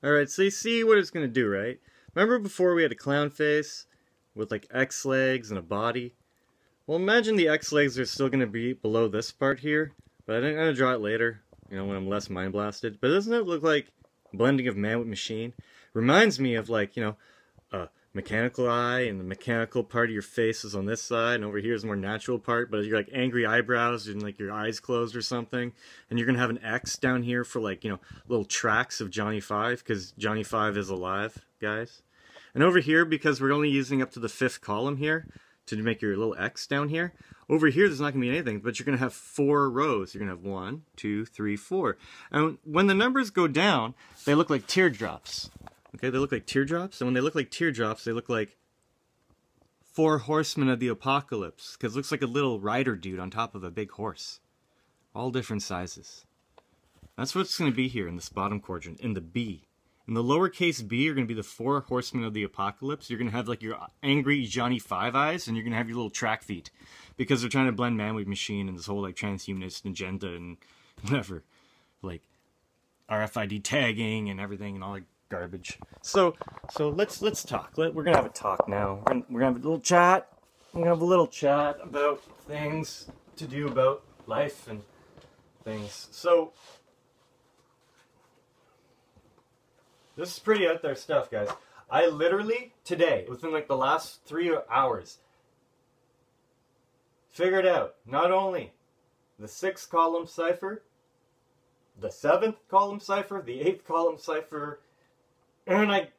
Alright, so you see what it's gonna do, right? Remember before we had a clown face with like X legs and a body? Well, imagine the X legs are still gonna be below this part here, but I'm gonna draw it later, you know, when I'm less mind blasted. But doesn't it look like a blending of man with machine? Reminds me of like, you know, a mechanical eye, and the mechanical part of your face is on this side, and over here is the more natural part, but you're like angry eyebrows and like your eyes closed or something, and you're gonna have an X down here for like, you know, little tracks of Johnny 5, because Johnny 5 is alive, guys. And over here, because we're only using up to the 5th column here to make your little X down here, over here there's not gonna be anything, but you're gonna have 4 rows. You're gonna have 1, 2, 3, 4. And when the numbers go down, they look like teardrops. Okay, they look like teardrops, and when they look like teardrops, they look like 4 horsemen of the apocalypse, because it looks like a little rider dude on top of a big horse. All different sizes. That's what it's going to be here in this bottom quadrant, in the B. In the lowercase b, you're going to be the 4 horsemen of the apocalypse. You're going to have like your angry Johnny 5 eyes, and you're going to have your little track feet, because they're trying to blend man with machine and this whole like transhumanist agenda and whatever. Like RFID tagging and everything and all like garbage. So let's talk. We're gonna have a talk now. We're gonna have a little chat. We're gonna have a little chat about things to do about life and things. So this is pretty out there stuff, guys. I literally today, within like the last 3 hours, figured out not only the 6th column cipher, the 7th column cipher, the 8th column cipher. And I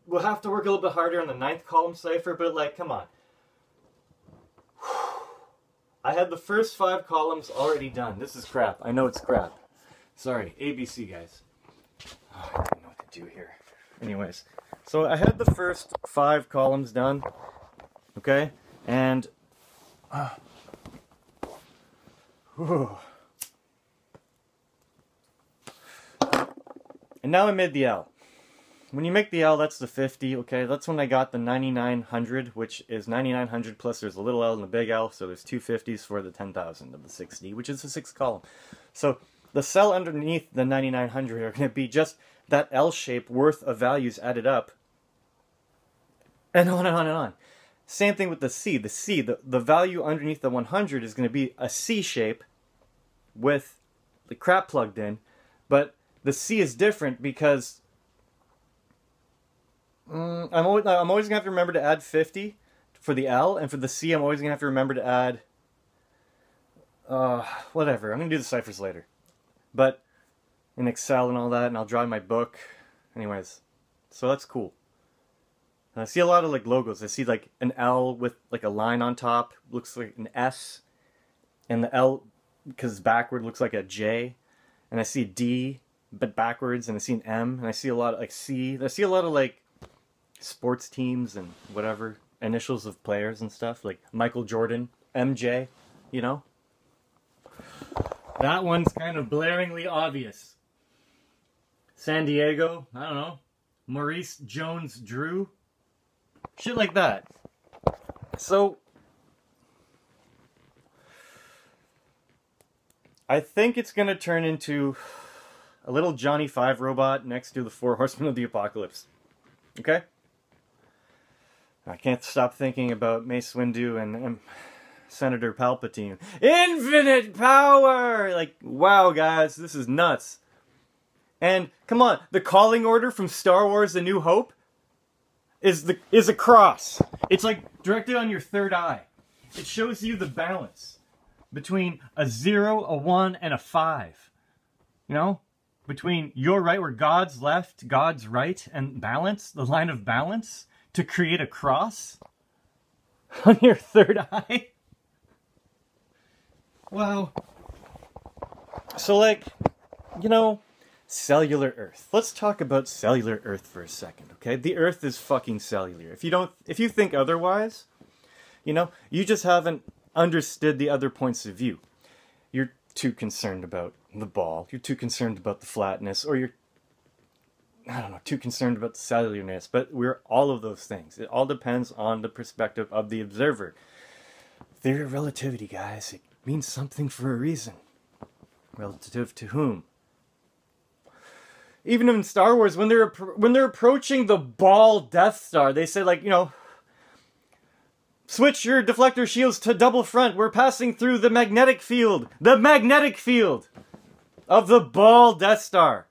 will have to work a little bit harder on the 9th column cipher, but like, come on. I had the first 5 columns already done. This is crap. I know it's crap. Sorry, ABC, guys. Oh, I don't know what to do here. Anyways, so I had the first 5 columns done, okay? And now I made the L. When you make the L, that's the 50, okay? That's when I got the 9900, which is 9900 plus there's a little L and a big L, so there's 2 50s for the 10,000 of the 6D, which is the 6th column. So the cell underneath the 9900 are going to be just that L shape worth of values added up, and on and on and on. Same thing with the C. The value underneath the 100 is going to be a C shape with the crap plugged in, but the C is different because I'm always going to have to remember to add 50 for the L, and for the C I'm always going to have to remember to add whatever. I'm going to do the ciphers later. But in Excel and all that, and I'll draw in my book. Anyways, so that's cool. And I see a lot of like logos. I see like an L with like a line on top, looks like an S, and the L, because it's backward, looks like a J. And I see D, but backwards, and I see an M, and I see a lot of like C. I see a lot of like sports teams and whatever, initials of players and stuff, like Michael Jordan, MJ, you know? That one's kind of blaringly obvious. San Diego, I don't know, Maurice Jones-Drew, shit like that. So I think it's gonna turn into a little Johnny 5 robot next to the 4 Horsemen of the Apocalypse. Okay? I can't stop thinking about Mace Windu and Senator Palpatine. Infinite power! Like, wow, guys, this is nuts. And, come on, the calling order from Star Wars A New Hope is a cross. It's like directed on your third eye. It shows you the balance between a 0, a 1, and a 5. You know? Between your right, where God's left, God's right, and balance, the line of balance, to create a cross on your third eye. Wow. So like, you know, cellular Earth. Let's talk about cellular Earth for a second, okay? The Earth is fucking cellular. If you think otherwise, you know, you just haven't understood the other points of view. You're too concerned about the ball, you're too concerned about the flatness, or you're, I don't know, too concerned about the cellularness, but we're all of those things. It all depends on the perspective of the observer. Theory of relativity, guys, it means something for a reason. Relative to whom? even in Star Wars, when they're approaching the ball Death Star, they say, like, you know, switch your deflector shields to double front. We're passing through the magnetic field. The magnetic field of the ball Death Star.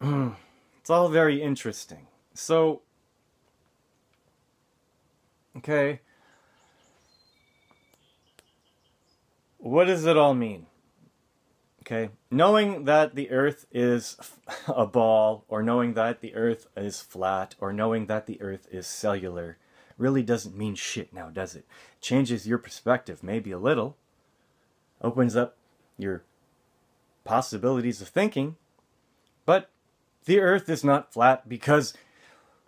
It's all very interesting. So, okay. What does it all mean? Okay, knowing that the Earth is a ball, or knowing that the Earth is flat, or knowing that the Earth is cellular, really doesn't mean shit now, does it? Changes your perspective, maybe a little. Opens up your possibilities of thinking. But the Earth is not flat, because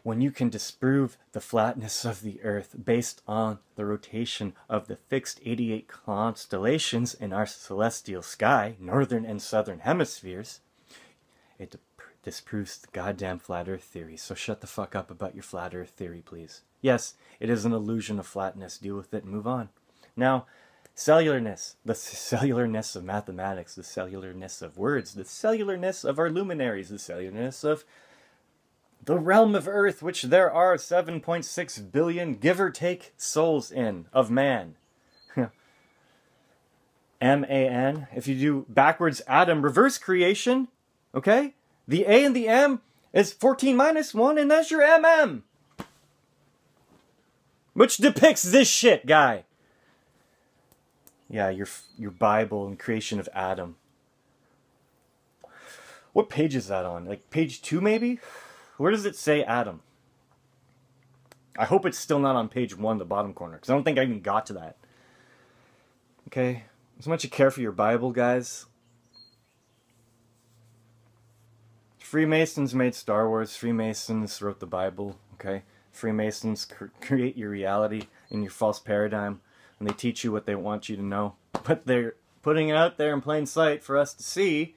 when you can disprove the flatness of the Earth based on the rotation of the fixed 88 constellations in our celestial sky, northern and southern hemispheres, it disproves the goddamn flat Earth theory. So shut the fuck up about your flat Earth theory, please. Yes, it is an illusion of flatness. Deal with it and move on. Now, cellularness, the cellularness of mathematics, the cellularness of words, the cellularness of our luminaries, the cellularness of the realm of Earth, which there are 7.6 billion, give or take, souls in, of man. M-A-N. If you do backwards atom reverse creation, okay? The A and the M is 14 minus 1, and that's your MM. Which depicts this shit, guy. Yeah, your Bible and creation of Adam. What page is that on? Like page 2, maybe? Where does it say Adam? I hope it's still not on page 1, the bottom corner, because I don't think I even got to that. Okay? As much you care for your Bible, guys. Freemasons made Star Wars. Freemasons wrote the Bible. Okay? Freemasons create your reality in your false paradigm, and they teach you what they want you to know. But they're putting it out there in plain sight for us to see.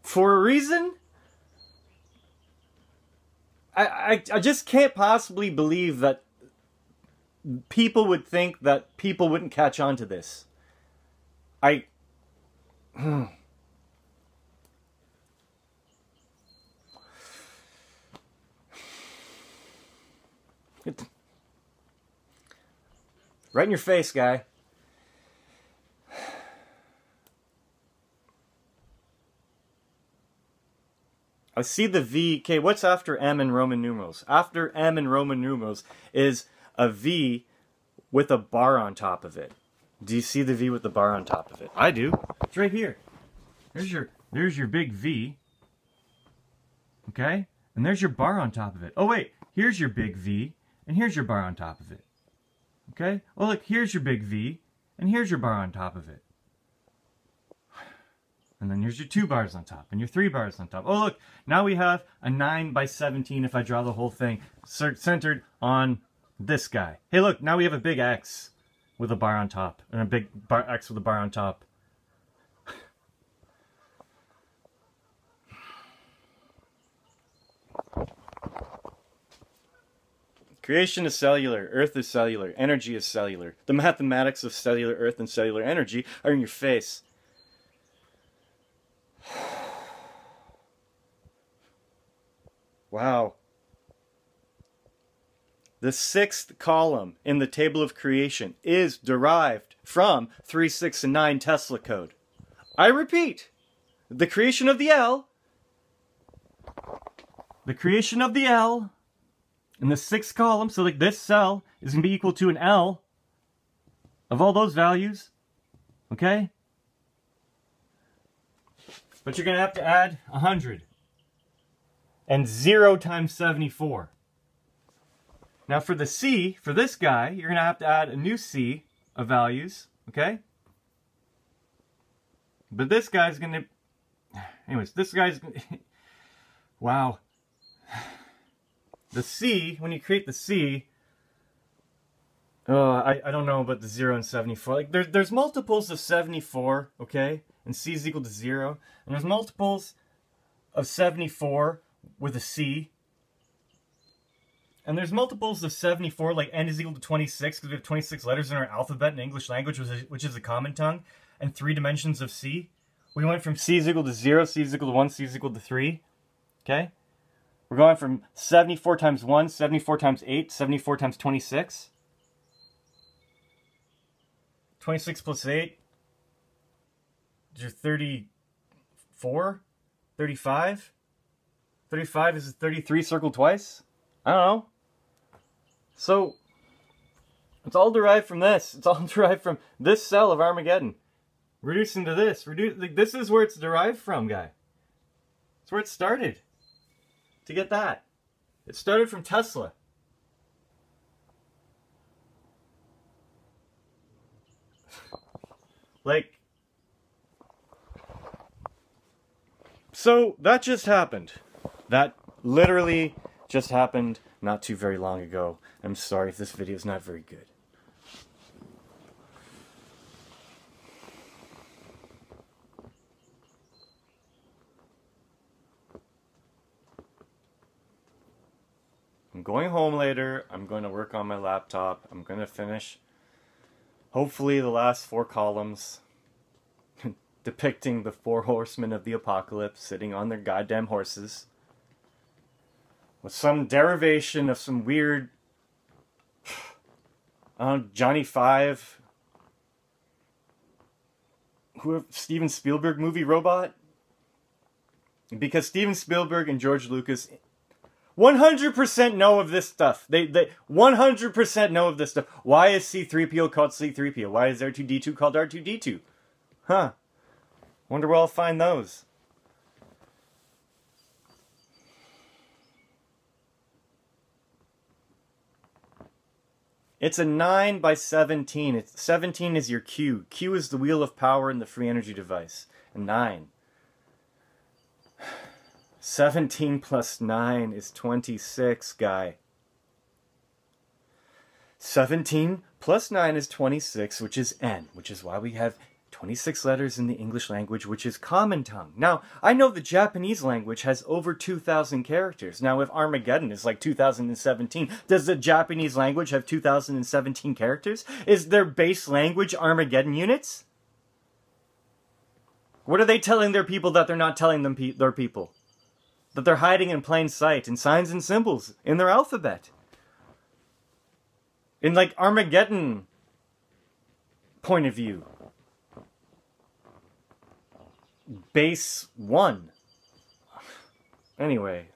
For a reason? I just can't possibly believe that people would think that people wouldn't catch on to this. Right in your face, guy. I see the V. Okay, what's after M in Roman numerals? After M in Roman numerals is a V with a bar on top of it. Do you see the V with the bar on top of it? I do. It's right here. There's your big V. Okay? And there's your bar on top of it. Oh wait, here's your big V, and here's your bar on top of it. Okay? Oh look, here's your big V, and here's your bar on top of it. And then here's your 2 bars on top, and your 3 bars on top. Oh look, now we have a 9 by 17 if I draw the whole thing centered on this guy. Hey look, now we have a big X with a bar on top, and a big X with a bar on top. Creation is cellular, Earth is cellular, energy is cellular. The mathematics of cellular Earth and cellular energy are in your face. Wow. The 6th column in the table of creation is derived from 3, 6, and 9 Tesla code. I repeat, the creation of the L in the 6th column, so like this cell is going to be equal to an L of all those values, okay? But you're going to have to add 100. And 0 times 74. Now for the C, for this guy, you're going to have to add a new C of values, okay? But this guy's going to... Anyways, this guy's... Wow. The C, when you create the C... I don't know about the 0 and 74. Like, there's multiples of 74, okay? And C is equal to 0. And there's multiples of 74 with a C. And there's multiples of 74, like n is equal to 26, because we have 26 letters in our alphabet in English language, which is a common tongue, and 3 dimensions of C. We went from c is equal to 0, c is equal to 1, c is equal to 3. Okay? We're going from 74 times 1, 74 times 8, 74 times 26. 26 plus 8 is 34? 35? 35 is 33 circled twice? I don't know. So, it's all derived from this. It's all derived from this cell of Armageddon. Reducing to this. This is where it's derived from, guy. It's where it started. To get that. It started from Tesla. Like, so that just happened. That literally just happened not too very long ago. I'm sorry if this video is not very good. I'm going home later. I'm going to work on my laptop. I'm going to finish, hopefully, the last 4 columns depicting the 4 horsemen of the apocalypse sitting on their goddamn horses with some derivation of some weird Johnny Five, Steven Spielberg movie robot. Because Steven Spielberg and George Lucas 100% know of this stuff. They 100% know of this stuff. Why is C-3PO called C-3PO? Why is R2-D2 called R2-D2? Huh. Wonder where I'll find those. It's a 9 by 17. 17 is your Q. Q is the wheel of power in the free energy device. A 9. 17 plus 9 is 26, guy. 17 plus 9 is 26, which is N, which is why we have 26 letters in the English language, which is common tongue. Now, I know the Japanese language has over 2,000 characters. Now, if Armageddon is like 2017, does the Japanese language have 2017 characters? Is their base language Armageddon units? What are they telling their people that they're not telling them their people? That they're hiding in plain sight, in signs and symbols, in their alphabet. In, like, Armageddon point of view. Base 1. Anyway.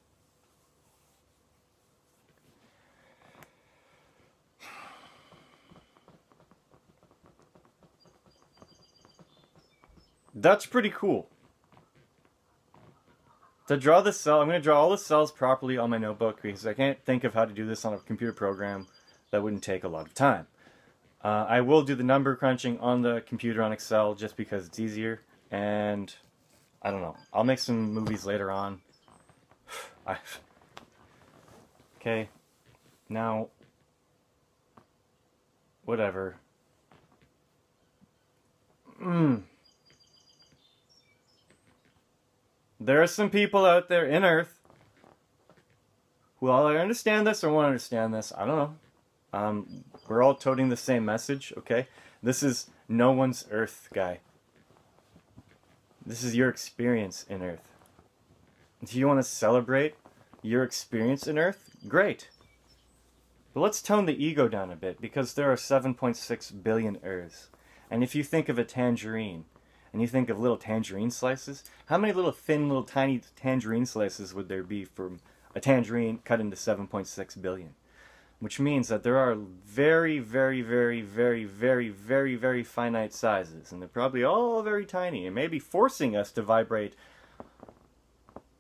That's pretty cool. To draw this cell, I'm going to draw all the cells properly on my notebook because I can't think of how to do this on a computer program. That wouldn't take a lot of time. I will do the number crunching on the computer on Excel just because it's easier. And I don't know. I'll make some movies later on. Okay. Now, whatever. There are some people out there in Earth who either understand this or won't understand this. I don't know. We're all toting the same message, okay? This is no one's Earth, guy. This is your experience in Earth. If you want to celebrate your experience in Earth, great. But let's tone the ego down a bit, because there are 7.6 billion Earths. And if you think of a tangerine, and you think of little tangerine slices, how many little thin, little tiny tangerine slices would there be from a tangerine cut into 7.6 billion? Which means that there are very, very, very, very, very, very, very finite sizes. And they're probably all very tiny and maybe forcing us to vibrate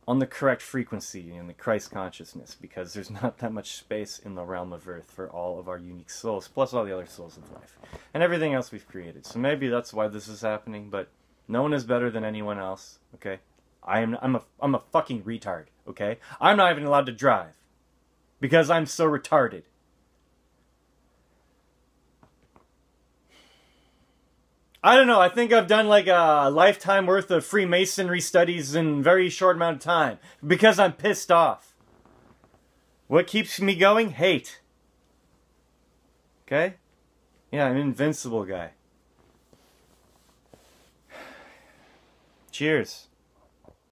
on the correct frequency in the Christ consciousness, because there's not that much space in the realm of Earth for all of our unique souls, plus all the other souls of life, and everything else we've created. So maybe that's why this is happening, but no one is better than anyone else, okay? I'm a fucking retard, okay? I'm not even allowed to drive, because I'm so retarded. I don't know, I think I've done like a lifetime worth of Freemasonry studies in a very short amount of time. Because I'm pissed off. What keeps me going? Hate. Okay? Yeah, I'm an invincible guy. Cheers.